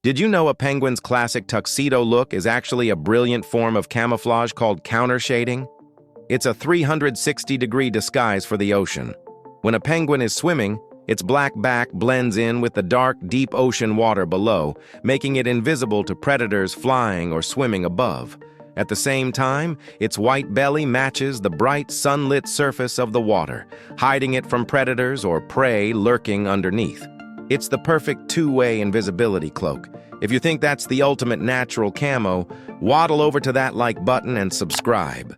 Did you know a penguin's classic tuxedo look is actually a brilliant form of camouflage called countershading? It's a 360-degree disguise for the ocean. When a penguin is swimming, its black back blends in with the dark, deep ocean water below, making it invisible to predators flying or swimming above. At the same time, its white belly matches the bright, sunlit surface of the water, hiding it from predators or prey lurking underneath. It's the perfect two-way invisibility cloak. If you think that's the ultimate natural camo, waddle over to that like button and subscribe.